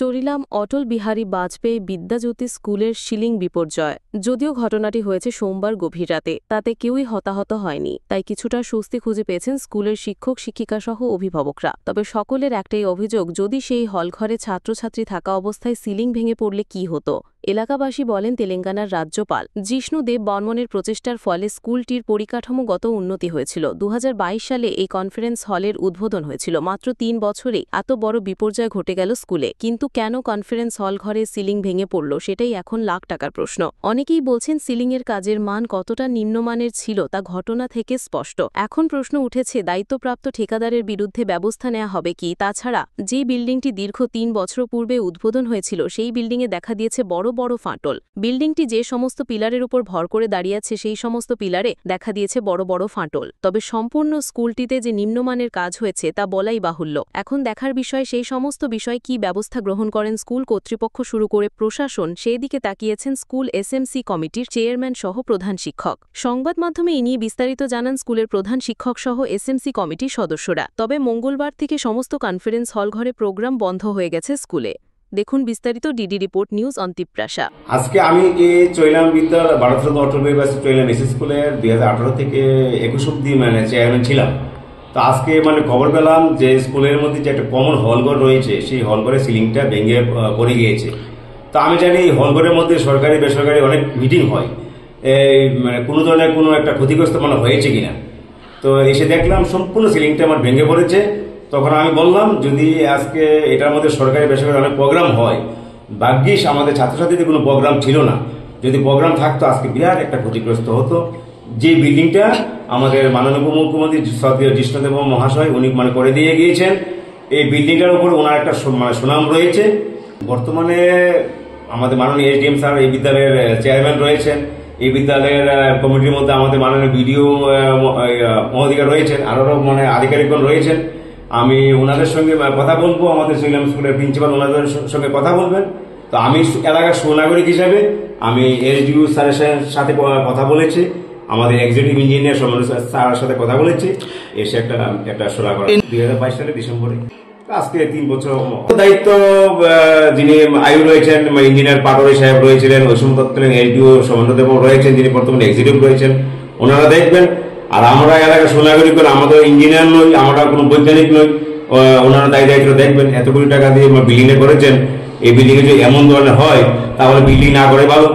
চরিলাম অটল বিহারী বাজপেয়ী বিদ্যাজ্যোতি স্কুলের সিলিং বিপর্যয়। যদিও ঘটনাটি হয়েছে সোমবার গভীর রাতে, তাতে কেউই হতাহত হয়নি, তাই কিছুটা স্বস্তি খুঁজে পেয়েছেন স্কুলের শিক্ষক শিক্ষিকাসহ অভিভাবকরা। তবে সকলের একটাই অভিযোগ, যদি সেই হলঘরে ছাত্রছাত্রী থাকা অবস্থায় সিলিং ভেঙে পড়লে কী হতো। এলাকাবাসী বলেন, তেলেঙ্গানার রাজ্যপাল জিষ্ণু দেব বর্মনের প্রচেষ্টার ফলে স্কুলটির পরিকাঠামোগত উন্নতি হয়েছিল। 2022 সালে এই কনফারেন্স হলের উদ্বোধন হয়েছিল। মাত্র 3 বছরেই এত বড় বিপর্যয় ঘটে গেল স্কুলে। কিন্তু কেন কনফারেন্স হল ঘরের সিলিং ভেঙে পড়ল, সেটাই এখন লাখ টাকার প্রশ্ন। অনেকেই বলছেন, সিলিংয়ের কাজের মান কতটা নিম্নমানের ছিল তা ঘটনা থেকে স্পষ্ট। এখন প্রশ্ন উঠেছে, দায়িত্বপ্রাপ্ত ঠিকাদারের বিরুদ্ধে ব্যবস্থা নেওয়া হবে কি। তাছাড়া যে বিল্ডিংটি দীর্ঘ 3 বছর পূর্বে উদ্বোধন হয়েছিল, সেই বিল্ডিংয়ে দেখা দিয়েছে বড় বড় ফাটল। বিল্ডিংটি যে সমস্ত পিলারের উপর ভর করে দাঁড়িয়ে আছে, সেই সমস্ত পিলারে দেখা দিয়েছে বড় বড় ফাটল। তবে সম্পূর্ণ স্কুলটিতে যে নিম্নমানের কাজ হয়েছে তা বলাই বাহুল্য। এখন দেখার বিষয়, সেই সমস্ত বিষয় কি ব্যবস্থা গ্রহণ করেন স্কুল কর্তৃপক্ষ শুরু করে প্রশাসন। সেদিকে তাকিয়েছেন স্কুল এসএমসি কমিটির চেয়ারম্যান সহ প্রধান শিক্ষক। সংবাদ মাধ্যমে এ নিয়ে বিস্তারিত জানান স্কুলের প্রধান শিক্ষক সহ এসএমসি কমিটির সদস্যরা। তবে মঙ্গলবার থেকে সমস্ত কনফারেন্স হল ঘরে প্রোগ্রাম বন্ধ হয়ে গেছে স্কুলে। দেখুন বিস্তারিত ডিডি রিপোর্ট নিউজ অন্তিপ্রাসা। আজকে আমি এই চৈলাম বিদ্যালয় ভারতরত্ন অটল বিহারী চৈলাম এসএস স্কুলের 2018 থেকে 21 অব্দি চেয়ারম্যান ছিলাম। তো আজকে খবর পেলাম যে স্কুলের মধ্যে যে একটা কমন হলঘর রয়েছে, সেই হলঘরের সিলিংটা ভেঙে পড়ে গিয়েছে। তো আমি জানি এই হলঘরের মধ্যে সরকারি বেসরকারি অনেক মিটিং হয়, কোনো ধরনের কোনো একটা ক্ষতিগ্রস্ত হয়েছে কিনা। তো এসে দেখলাম সম্পূর্ণ সিলিংটা আমার ভেঙে পড়েছে। তখন আমি বললাম, যদি আজকে এটার মধ্যে সরকারি বেসরকারি অনেক প্রোগ্রাম হয়, ভাগ্যিস আমাদের ছাত্রছাত্রীদের কোনো প্রোগ্রাম ছিল না। যদি প্রোগ্রাম থাকতো আজকে বিরাট একটা ক্ষতিগ্রস্ত হতো। যে বিল্ডিংটা আমাদের মাননীয় মুখ্যমন্ত্রী জিষ্ণু দেব মহাশয় উনি করে দিয়ে গিয়েছেন, এই বিল্ডিংটার উপর ওনার একটা সুনাম রয়েছে। বর্তমানে আমাদের মাননীয় এসডিএম স্যার এই বিদ্যালয়ের চেয়ারম্যান রয়েছেন। এই বিদ্যালয়ের কমিটির মধ্যে আমাদের মাননীয় বিডিও মহোদয় রয়েছেন, আরো আধিকারিকগণ রয়েছেন। আমি ওনাদের সঙ্গে কথা বলবো, আমাদের চৈলাম স্কুলের প্রিন্সিপাল ওনাদের সঙ্গে কথা বলবেন। তো আমি এলাকার সুনাগরিক হিসাবে আমি এসডিও স্যারের সাথে কথা বলেছি, আমাদের এক্সিকিউটিভ ইঞ্জিনিয়ার স্যারের সাথে কথা বলেছি, এসে একটা সোলা করা 2022 সালের ডিসেম্বরে। আজকে 3 বছর দায়িত্ব যিনি আয়ু রয়েছেন, ইঞ্জিনিয়ার পাটোয়ারি সাহেব রয়েছিলেন, ওই সময় তৎকালীন এসডিও সমন্বয় রয়েছেন, যিনি বর্তমানে এক্সিকিউটিভ রয়েছেন, ওনারা দেখবেন। আর আমরা এলাকার সুনাগরিক, আমাদের ইঞ্জিনিয়ার নই, আমরা কোনো বৈজ্ঞানিক নই, ওনারা দায়িত্ব দেখবেন। এত কোটি টাকা দিয়ে বিল্ডিং করেছেন, এই বিল্ডিং এ যদি এমন ধরনের হয় তাহলে বিল্ডিং না করে ভালো।